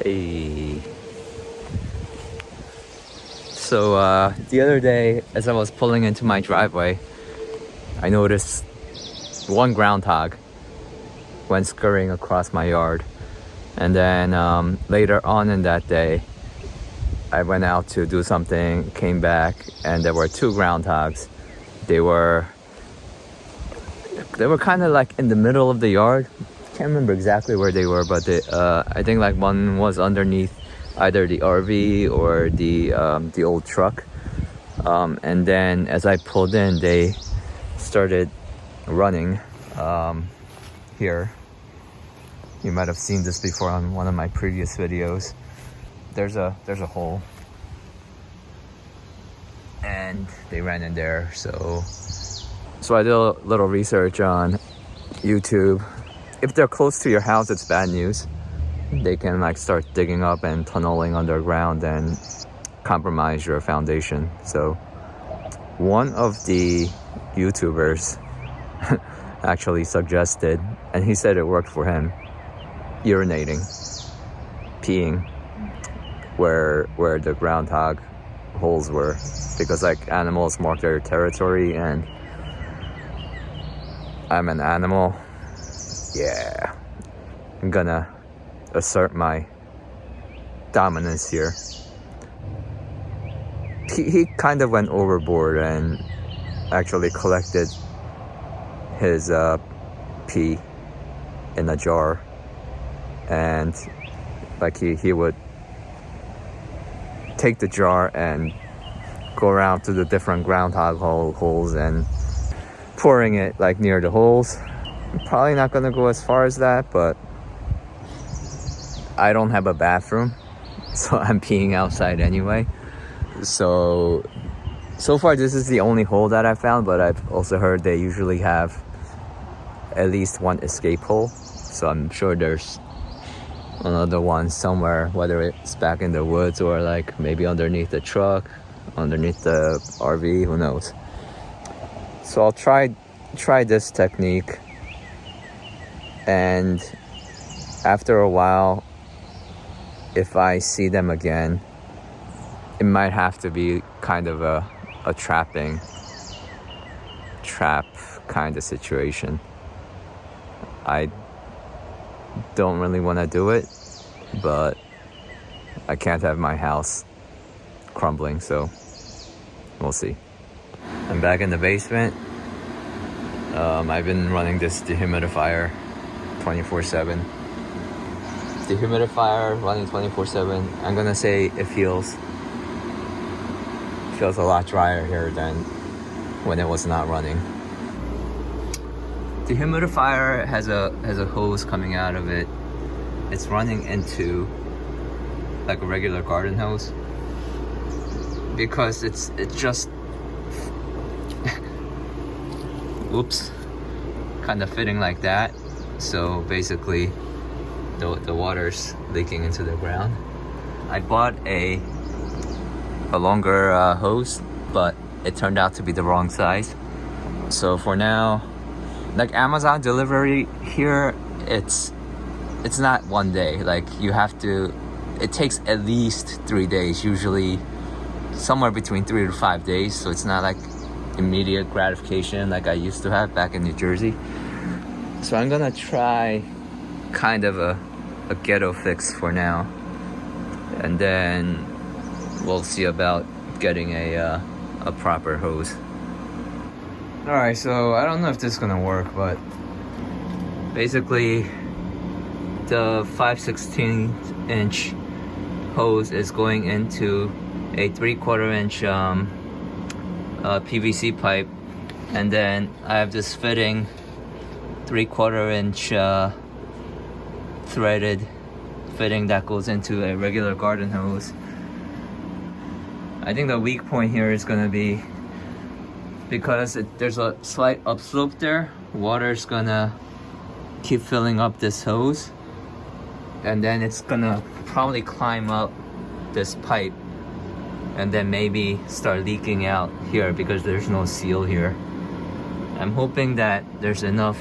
Hey. So the other day, as I was pulling into my driveway, I noticed one groundhog went scurrying across my yard. And then later on in that day, I went out to do something, came back, and there were two groundhogs. They were kind of like in the middle of the yard. Can't remember exactly where they were, but I think like one was underneath either the RV or the old truck. And then as I pulled in, they started running here. You might have seen this before on one of my previous videos. There's a hole, and they ran in there. So I did a little research on YouTube. If they're close to your house, it's bad news. They can like start digging up and tunneling underground and compromise your foundation. So one of the YouTubers actually suggested, and he said it worked for him, urinating, peeing where the groundhog holes were, because like animals mark their territory, and I'm an animal. Yeah, I'm gonna assert my dominance here. He kind of went overboard and actually collected his pee in a jar, and like he would take the jar and go around to the different groundhog holes and pouring it like near the holes. I'm probably not gonna go as far as that, but I don't have a bathroom, so I'm peeing outside anyway. So far this is the only hole that I found, but I've also heard they usually have at least one escape hole. So I'm sure there's another one somewhere, whether it's back in the woods or like maybe underneath the truck, underneath the RV, who knows. So I'll try this technique, and after a while, if I see them again, it might have to be kind of a trap kind of situation. I don't really want to do it, but I can't have my house crumbling, so we'll see. I'm back in the basement. I've been running this dehumidifier 24/7. Dehumidifier running 24/7. I'm gonna say it feels a lot drier here than when it was not running. The humidifier has a hose coming out of it. It's running into like a regular garden hose because it's just oops, kind of fitting like that. So basically the water's leaking into the ground. I bought a longer hose, but it turned out to be the wrong size. So for now, like Amazon delivery here, it's not one day. Like it takes at least 3 days, usually somewhere between 3 to 5 days. So it's not like immediate gratification like I used to have back in New Jersey. So I'm gonna try kind of a Ghetto fix for now, and then we'll see about getting a proper hose. Alright, so I don't know if this is gonna work, but basically the 5/16 inch hose is going into a 3/4 inch PVC pipe, and then I have this fitting 3/4 inch threaded fitting that goes into a regular garden hose. I think the weak point here is gonna be because there's a slight upslope there. Water's gonna keep filling up this hose, and then it's gonna probably climb up this pipe and then maybe start leaking out here because there's no seal here. I'm hoping that there's enough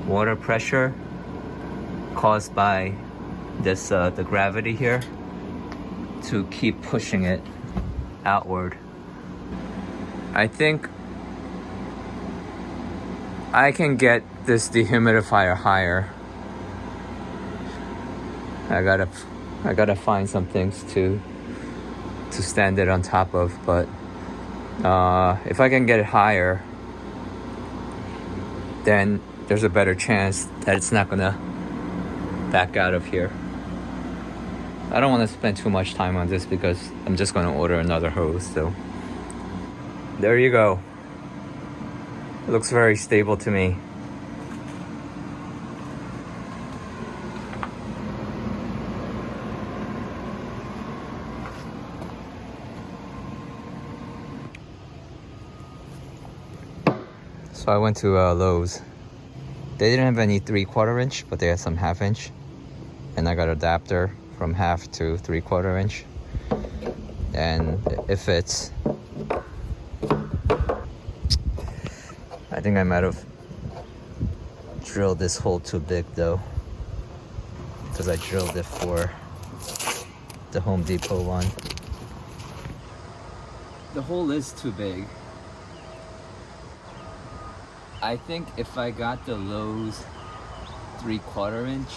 water pressure caused by this the gravity here to keep pushing it outward. I think I can get this dehumidifier higher. I gotta find some things to stand it on top of, but if I can get it higher, then there's a better chance that it's not gonna back out of here. I don't want to spend too much time on this because I'm just gonna order another hose. So there you go. It looks very stable to me. So I went to Lowe's. They didn't have any 3/4 inch, but they had some 1/2 inch. And I got an adapter from 1/2 to 3/4 inch. And it fits. I think I might have drilled this hole too big though, because I drilled it for the Home Depot one. The hole is too big. I think if I got the Lowe's 3/4 inch,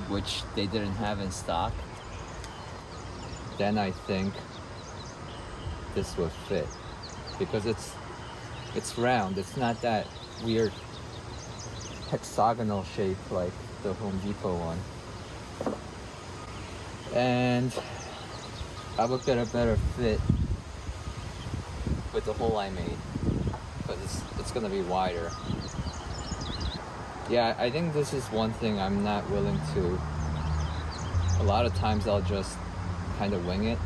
which they didn't have in stock, then I think this would fit, because it's round. It's not that weird hexagonal shape like the Home Depot one. And I would get a better fit with the hole I made, because it's gonna be wider. Yeah, I think this is one thing I'm not willing to. A lot of times I'll just kind of wing it,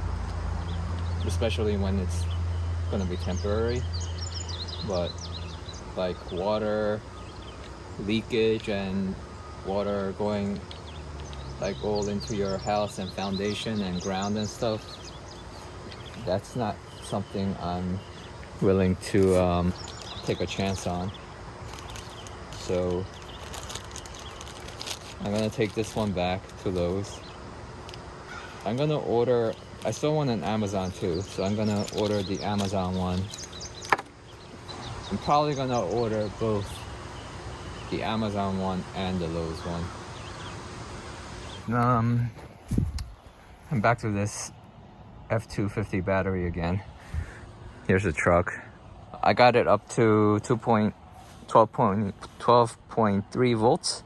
especially when it's gonna be temporary. But like water leakage and water going like all into your house and foundation and ground and stuff, that's not something I'm willing to take a chance on. So I'm gonna take this one back to Lowe's. I'm gonna order, I saw one on Amazon too, so I'm gonna order the Amazon one. I'm probably gonna order both the Amazon one and the Lowe's one. I'm back to this F-250 battery again. Here's the truck. I got it up to 12.3 volts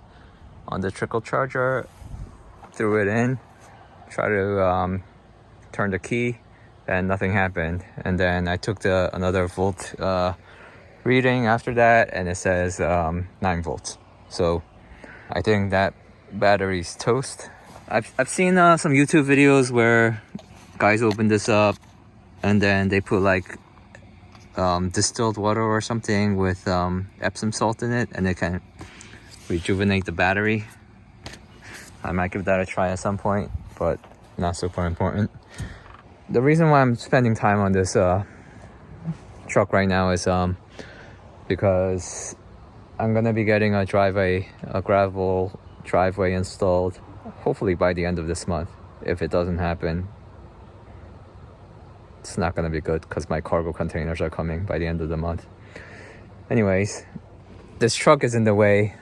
on the trickle charger. Threw it in, tried to turn the key, and nothing happened. And then I took another volt reading after that, and it says 9 volts. So I think that battery's toast. I've seen some YouTube videos where guys open this up and then they put like distilled water or something with Epsom salt in it, and it can rejuvenate the battery. I might give that a try at some point, but not super important. The reason why I'm spending time on this truck right now is because I'm gonna be getting a gravel driveway installed, hopefully by the end of this month. If it doesn't happen, it's not gonna be good, because my cargo containers are coming by the end of the month. Anyways, this truck is in the way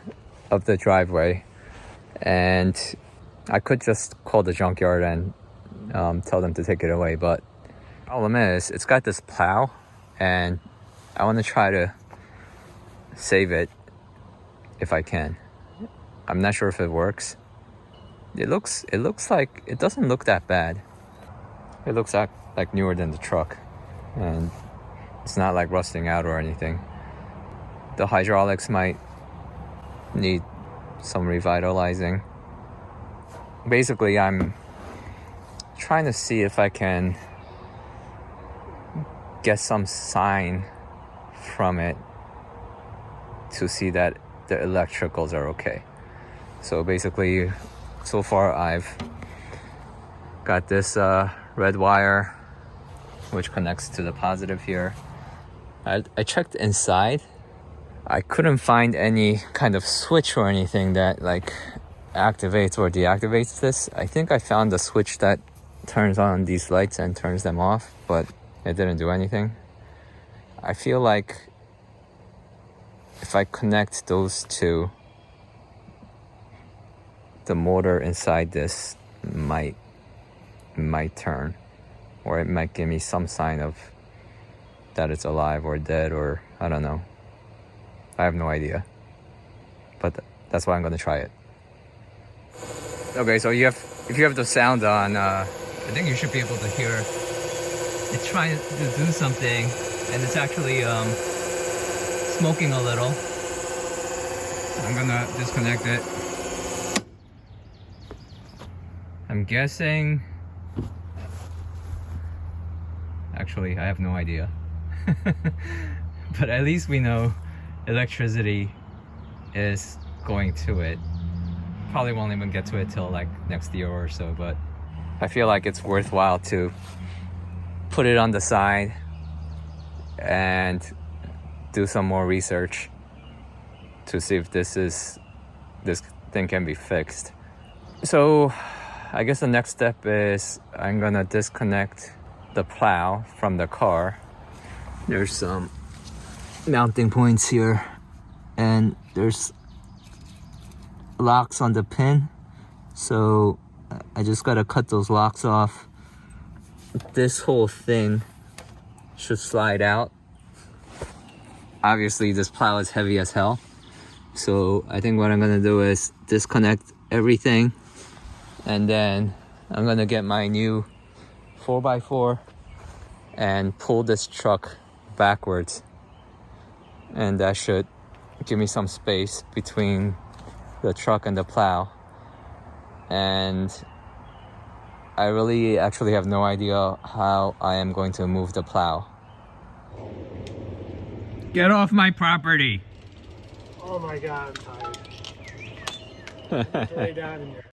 of the driveway, and I could just call the junkyard and tell them to take it away, but the problem is it's got this plow, and I want to try to save it if I can. I'm not sure if it works. It looks like it doesn't look that bad. It looks like newer than the truck, and it's not like rusting out or anything. The hydraulics might need some revitalizing. Basically, I'm trying to see if I can get some sign from it to see that the electricals are okay. So basically, so far I've got this red wire which connects to the positive here. I checked inside. I couldn't find any kind of switch or anything that like activates or deactivates this. I think I found the switch that turns on these lights and turns them off, but it didn't do anything. I feel like if I connect those two, the motor inside this might turn, or it might give me some sign of that it's alive or dead, or I don't know. I have no idea, but that's why I'm gonna try it. Okay, so if you have the sound on, I think you should be able to hear it's trying to do something, and it's actually smoking a little. I'm gonna disconnect it. I'm guessing, actually I have no idea. But at least we know electricity is going to it. Probably won't even get to it till like next year or so, but I feel like it's worthwhile to put it on the side and do some more research to see if this thing can be fixed. So I guess the next step is I'm gonna disconnect the plow from the car. There's some mounting points here, and there's locks on the pin, so I just gotta cut those locks off. This whole thing should slide out. Obviously this plow is heavy as hell, so I think what I'm gonna do is disconnect everything, and then I'm gonna get my new 4x4 and pull this truck backwards, and that should give me some space between the truck and the plow. And I really actually have no idea how I am going to move the plow. Get off my property! Oh my god, I'm tired. Lay down in here.